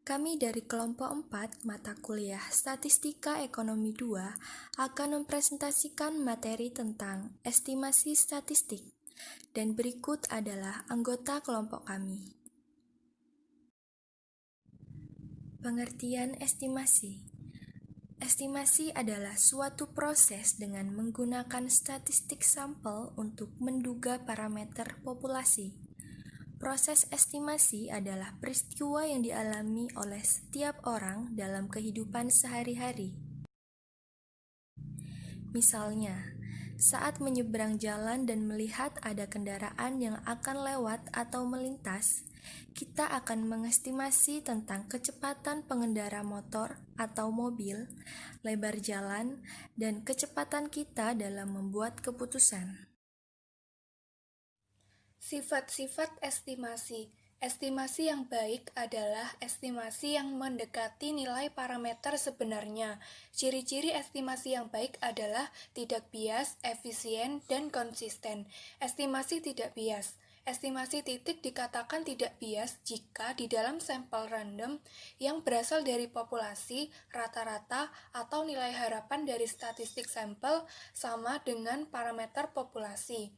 Kami dari kelompok 4 mata kuliah Statistika Ekonomi 2 akan mempresentasikan materi tentang estimasi statistik. Dan berikut adalah anggota kelompok kami. Pengertian estimasi. Estimasi adalah suatu proses dengan menggunakan statistik sampel untuk menduga parameter populasi. Proses estimasi adalah peristiwa yang dialami oleh setiap orang dalam kehidupan sehari-hari. Misalnya, saat menyeberang jalan dan melihat ada kendaraan yang akan lewat atau melintas, kita akan mengestimasi tentang kecepatan pengendara motor atau mobil, lebar jalan, dan kecepatan kita dalam membuat keputusan. Sifat-sifat estimasi. Estimasi yang baik adalah estimasi yang mendekati nilai parameter sebenarnya. Ciri-ciri estimasi yang baik adalah tidak bias, efisien, dan konsisten. Estimasi tidak bias. Estimasi titik dikatakan tidak bias jika di dalam sampel random yang berasal dari populasi, rata-rata, atau nilai harapan dari statistik sampel sama dengan parameter populasi.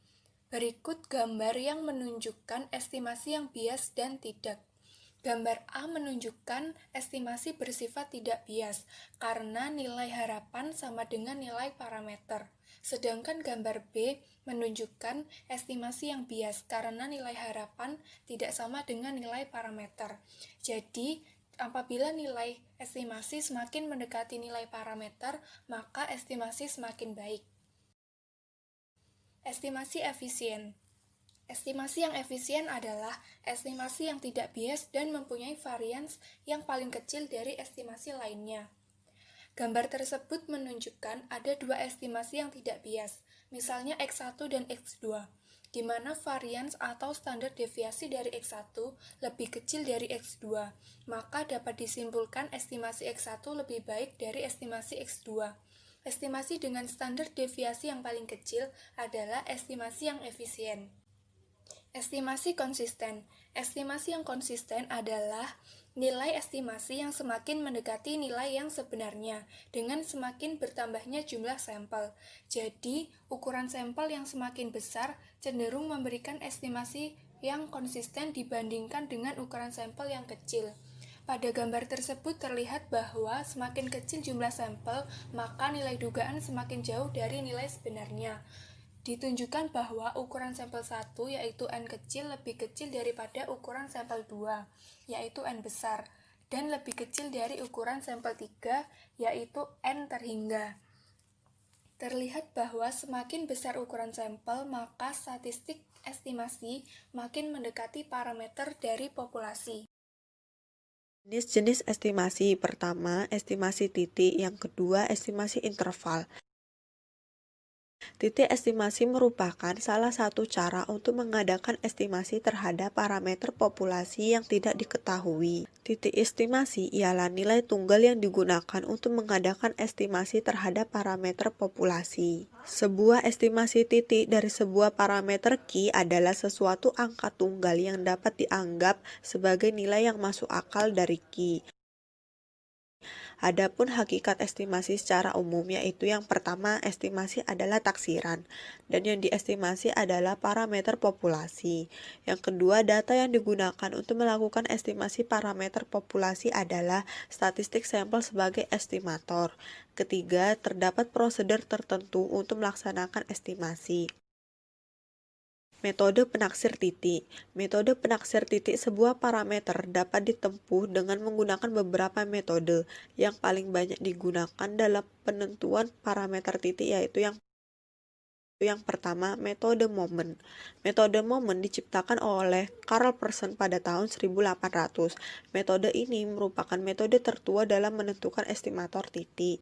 Berikut gambar yang menunjukkan estimasi yang bias dan tidak. Gambar A menunjukkan estimasi bersifat tidak bias karena nilai harapan sama dengan nilai parameter. Sedangkan gambar B menunjukkan estimasi yang bias karena nilai harapan tidak sama dengan nilai parameter. Jadi, apabila nilai estimasi semakin mendekati nilai parameter, maka estimasi semakin baik. Estimasi efisien. Estimasi yang efisien adalah estimasi yang tidak bias dan mempunyai varians yang paling kecil dari estimasi lainnya. Gambar tersebut menunjukkan ada dua estimasi yang tidak bias, misalnya X1 dan X2, di mana varians atau standar deviasi dari X1 lebih kecil dari X2, maka dapat disimpulkan estimasi X1 lebih baik dari estimasi X2. Estimasi dengan standar deviasi yang paling kecil adalah estimasi yang efisien. Estimasi konsisten. Estimasi yang konsisten adalah nilai estimasi yang semakin mendekati nilai yang sebenarnya dengan semakin bertambahnya jumlah sampel. Jadi, ukuran sampel yang semakin besar cenderung memberikan estimasi yang konsisten dibandingkan dengan ukuran sampel yang kecil. Pada gambar tersebut terlihat bahwa semakin kecil jumlah sampel, maka nilai dugaan semakin jauh dari nilai sebenarnya. Ditunjukkan bahwa ukuran sampel 1 yaitu N kecil lebih kecil daripada ukuran sampel 2 yaitu N besar dan lebih kecil dari ukuran sampel 3 yaitu N terhingga. Terlihat bahwa semakin besar ukuran sampel maka statistik estimasi makin mendekati parameter dari populasi. Jenis-jenis estimasi. Pertama, estimasi titik. Yang kedua, estimasi interval. Titik estimasi merupakan salah satu cara untuk mengadakan estimasi terhadap parameter populasi yang tidak diketahui. Titik estimasi ialah nilai tunggal yang digunakan untuk mengadakan estimasi terhadap parameter populasi. Sebuah estimasi titik dari sebuah parameter Q adalah sesuatu angka tunggal yang dapat dianggap sebagai nilai yang masuk akal dari Q. Adapun hakikat estimasi secara umum yaitu yang pertama, estimasi adalah taksiran dan yang diestimasi adalah parameter populasi. Yang kedua, data yang digunakan untuk melakukan estimasi parameter populasi adalah statistik sampel sebagai estimator. Ketiga, terdapat prosedur tertentu untuk melaksanakan estimasi. Metode penaksir titik. Metode penaksir titik sebuah parameter dapat ditempuh dengan menggunakan beberapa metode. Yang paling banyak digunakan dalam penentuan parameter titik yaitu yang pertama, metode momen. Metode momen diciptakan oleh Carl Pearson pada tahun 1800. Metode ini merupakan metode tertua dalam menentukan estimator titik.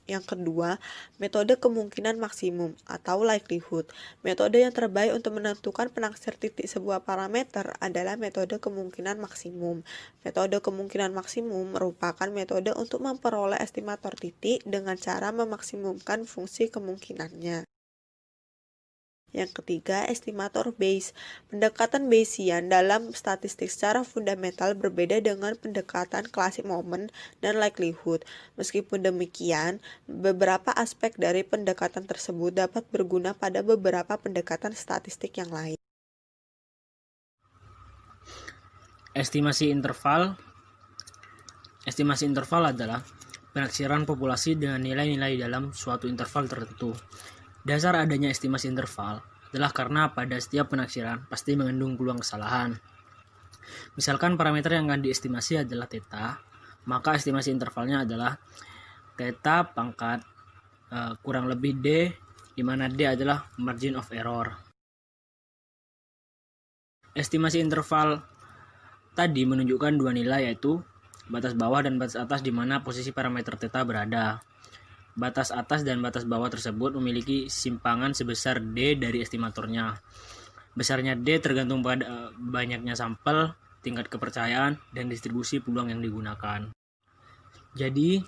Yang kedua, metode kemungkinan maksimum atau likelihood. Metode yang terbaik untuk menentukan penaksir titik sebuah parameter adalah metode kemungkinan maksimum. Metode kemungkinan maksimum merupakan metode untuk memperoleh estimator titik dengan cara memaksimumkan fungsi kemungkinannya. Yang ketiga, estimator Bayes. Pendekatan Bayesian dalam statistik secara fundamental berbeda dengan pendekatan klasik moment dan likelihood. Meskipun demikian, beberapa aspek dari pendekatan tersebut dapat berguna pada beberapa pendekatan statistik yang lain. Estimasi interval adalah penaksiran populasi dengan nilai-nilai dalam suatu interval tertentu. Dasar adanya estimasi interval adalah karena pada setiap penaksiran pasti mengandung peluang kesalahan. Misalkan parameter yang akan diestimasi adalah theta, maka estimasi intervalnya adalah theta pangkat kurang lebih D, di mana D adalah margin of error. Estimasi interval tadi menunjukkan dua nilai, yaitu batas bawah dan batas atas di mana posisi parameter theta berada. Batas atas dan batas bawah tersebut memiliki simpangan sebesar D dari estimatornya. Besarnya D tergantung pada banyaknya sampel, tingkat kepercayaan, dan distribusi peluang yang digunakan. Jadi,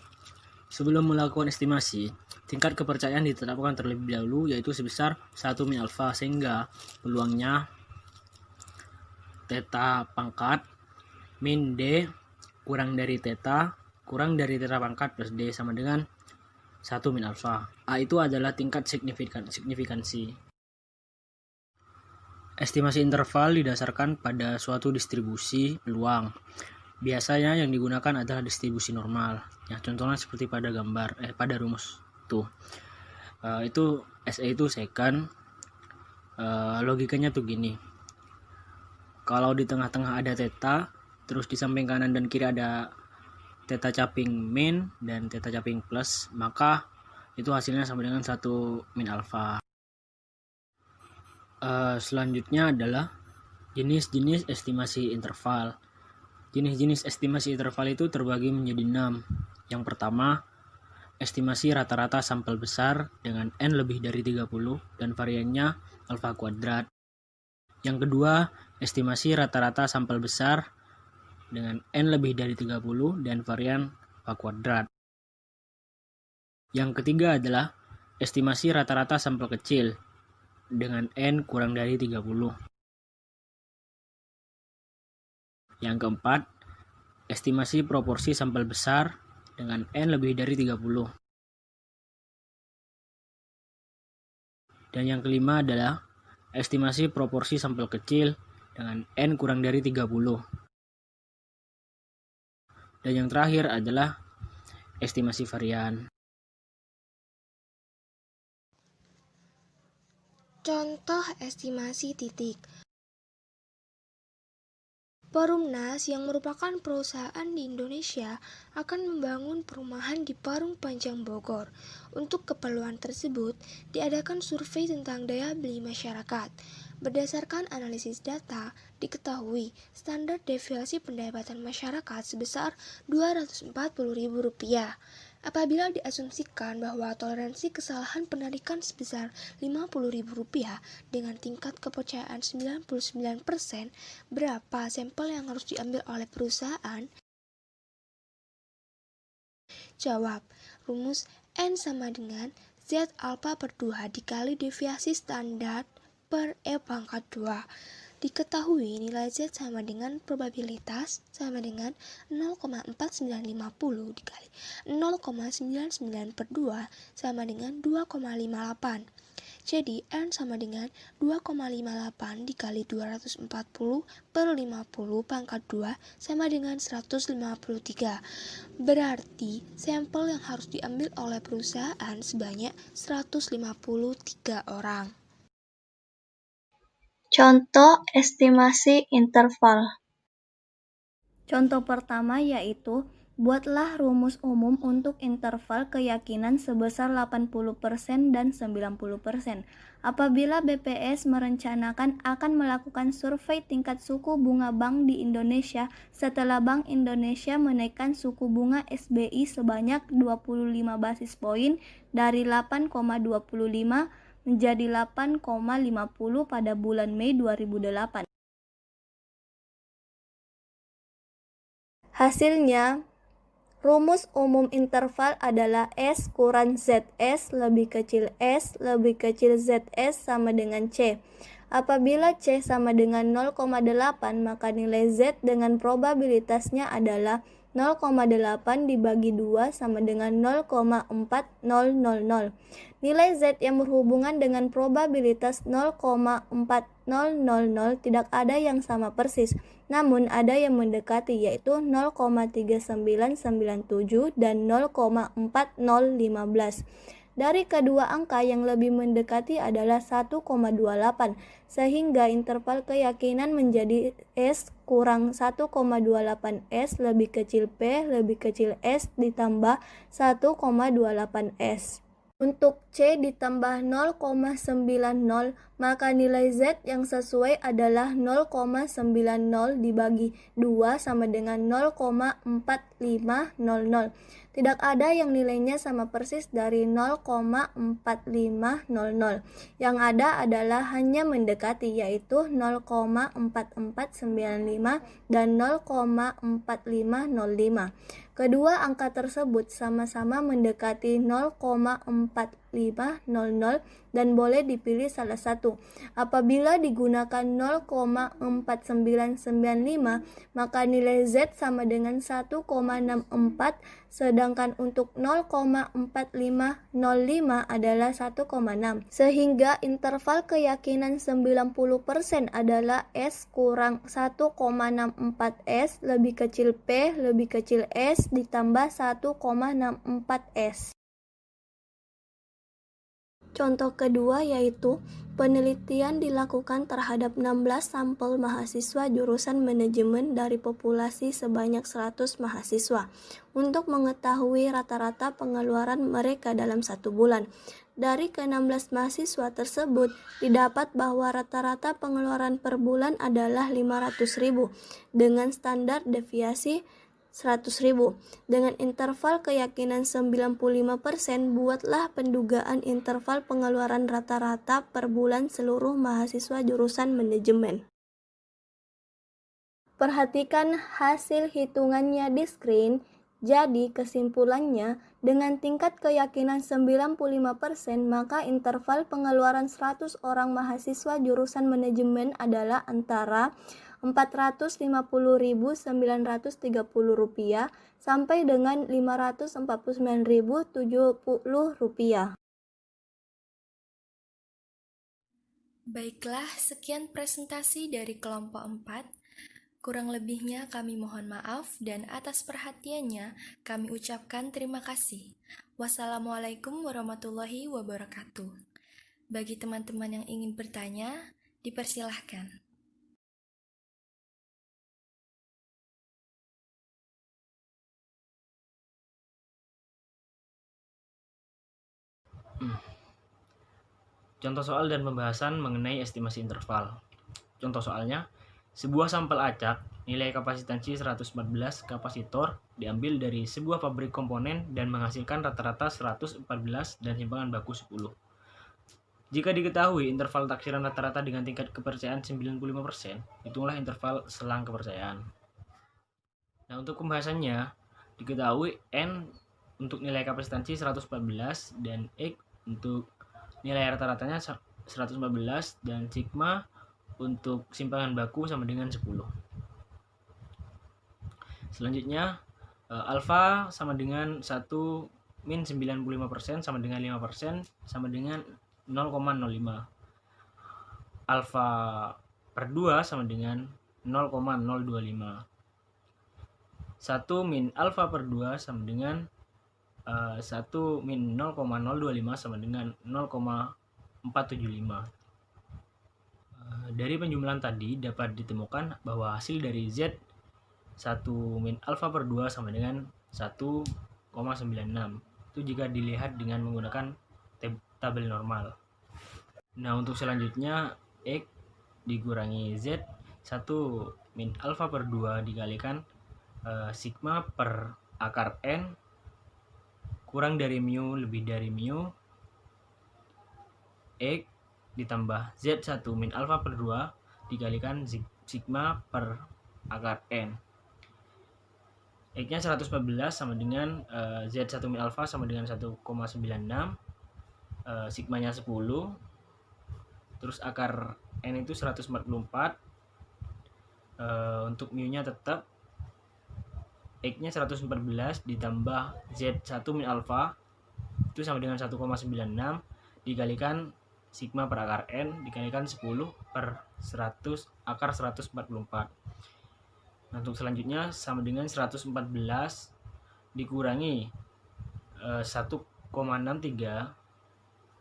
sebelum melakukan estimasi, tingkat kepercayaan ditetapkan terlebih dahulu, yaitu sebesar 1 min alfa, sehingga peluangnya theta pangkat min D kurang dari theta pangkat plus D sama dengan 1 min alfa. A itu adalah tingkat signifikansi. Estimasi interval didasarkan pada suatu distribusi peluang. Biasanya yang digunakan adalah distribusi normal. Ya, contohnya seperti pada pada rumus tuh. Itu SA itu secant. Logikanya tuh gini. Kalau di tengah-tengah ada theta, terus di samping kanan dan kiri ada theta caping min dan theta caping plus, maka itu hasilnya sama dengan 1 min alfa. Selanjutnya adalah jenis-jenis estimasi interval. Jenis-jenis estimasi interval itu terbagi menjadi 6. Yang pertama, estimasi rata-rata sampel besar dengan N lebih dari 30 dan variannya alfa kuadrat. Yang kedua, estimasi rata-rata sampel besar dengan N lebih dari 30 dan varian alfa kuadrat. Yang ketiga adalah estimasi rata-rata sampel kecil dengan N kurang dari 30. Yang keempat, estimasi proporsi sampel besar dengan N lebih dari 30. Dan yang kelima adalah estimasi proporsi sampel kecil dengan N kurang dari 30. Dan yang terakhir adalah estimasi varian. Contoh estimasi titik. Perumnas yang merupakan perusahaan di Indonesia akan membangun perumahan di Parung Panjang Bogor. Untuk keperluan tersebut, diadakan survei tentang daya beli masyarakat. Berdasarkan analisis data, diketahui standar deviasi pendapatan masyarakat sebesar Rp240.000. Apabila diasumsikan bahwa toleransi kesalahan penarikan sebesar Rp50.000 dengan tingkat kepercayaan 99%, berapa sampel yang harus diambil oleh perusahaan? Jawab, rumus N sama dengan Z alpha per 2 dikali deviasi standar per E pangkat 2. Diketahui nilai Z sama dengan probabilitas sama dengan 0,4950 dikali 0,99 per 2 sama dengan 2,58. Jadi N sama dengan 2,58 dikali 240 per 50 pangkat 2 sama dengan 153. Berarti sampel yang harus diambil oleh perusahaan sebanyak 153 orang. Contoh estimasi interval. Contoh pertama yaitu, buatlah rumus umum untuk interval keyakinan sebesar 80% dan 90%. Apabila BPS merencanakan akan melakukan survei tingkat suku bunga bank di Indonesia setelah Bank Indonesia menaikkan suku bunga SBI sebanyak 25 basis poin dari 8,25 menjadi 8,50 pada bulan Mei 2008. Hasilnya, Rumus umum interval adalah S kurang ZS lebih kecil S lebih kecil ZS sama dengan C. Apabila C sama dengan 0,8, maka nilai Z dengan probabilitasnya adalah 0,8 dibagi 2 sama dengan 0,4000. Nilai Z yang berhubungan dengan probabilitas 0,4000 tidak ada yang sama persis, namun ada yang mendekati, yaitu 0,3997 dan 0,4015. Dari kedua angka yang lebih mendekati adalah 1,28, sehingga interval keyakinan menjadi S kurang 1,28 S lebih kecil P lebih kecil S ditambah 1,28 S. Untuk C ditambah 0,90, maka nilai Z yang sesuai adalah 0,90 dibagi 2 sama dengan 0,4500. Tidak ada yang nilainya sama persis dari 0,4500. Yang ada adalah hanya mendekati, yaitu 0,4495 dan 0,4505. Kedua angka tersebut sama-sama mendekati 0,4500 dan boleh dipilih salah satu. Apabila digunakan 0,4995, maka nilai Z sama dengan 1,64, sedangkan untuk 0,4505 adalah 1,6. Sehingga interval keyakinan 90% adalah S kurang 1,64 S lebih kecil P lebih kecil S ditambah 1,64 S. Contoh kedua yaitu penelitian dilakukan terhadap 16 sampel mahasiswa jurusan manajemen dari populasi sebanyak 100 mahasiswa untuk mengetahui rata-rata pengeluaran mereka dalam 1 bulan. Dari ke-16 mahasiswa tersebut didapat bahwa rata-rata pengeluaran per bulan adalah 500.000 dengan standar deviasi 100.000. Dengan interval keyakinan 95%, buatlah pendugaan interval pengeluaran rata-rata per bulan seluruh mahasiswa jurusan manajemen. Perhatikan hasil hitungannya di screen. Jadi kesimpulannya, dengan tingkat keyakinan 95%, maka interval pengeluaran 100 orang mahasiswa jurusan manajemen adalah antara Rp450.930 sampai dengan Rp549.070. Baiklah, sekian presentasi dari kelompok 4. Kurang lebihnya kami mohon maaf dan atas perhatiannya kami ucapkan terima kasih. Wassalamualaikum warahmatullahi wabarakatuh. Bagi teman-teman yang ingin bertanya, dipersilahkan. Contoh soal dan pembahasan mengenai estimasi interval. Contoh soalnya, sebuah sampel acak nilai kapasitansi 114 kapasitor diambil dari sebuah pabrik komponen dan menghasilkan rata-rata 114 dan simpangan baku 10. Jika diketahui interval taksiran rata-rata dengan tingkat kepercayaan 95%, hitunglah interval selang kepercayaan. Nah, untuk pembahasannya, diketahui N untuk nilai kapasitansi 114 dan X untuk nilai rata-ratanya 114 dan sigma untuk simpangan baku sama dengan 10. Selanjutnya, alfa sama dengan 1 min 95% sama dengan 5% sama dengan 0,05. Alfa per 2 sama dengan 0,025. 1 min alfa per 2 sama dengan 1 min 0,025 sama dengan 0,475. Dari penjumlahan tadi dapat ditemukan bahwa hasil dari Z 1 min alfa per 2 sama dengan 1,96. Itu jika dilihat dengan menggunakan tabel normal. Nah, untuk selanjutnya X dikurangi Z 1 min alfa per 2 dikalikan sigma per akar N kurang dari mu lebih dari mu X ditambah Z1 min alfa per 2 dikalikan sigma per akar N. X-nya 114 sama dengan Z1 min alfa sama dengan 1,96, sigmanya 10, terus akar N itu 144, untuk mu-nya tetap X-nya 114 ditambah Z1 min alfa itu sama dengan 1,96 dikalikan sigma per akar N dikalikan 10 per 100 akar 144. Nah, untuk selanjutnya sama dengan 114 dikurangi 1,63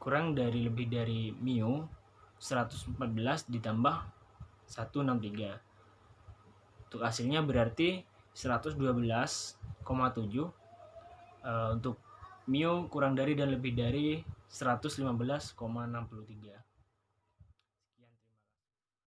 kurang dari lebih dari mu 114 ditambah 163. Untuk hasilnya berarti 112,7. Untuk mu kurang dari dan lebih dari 115,63.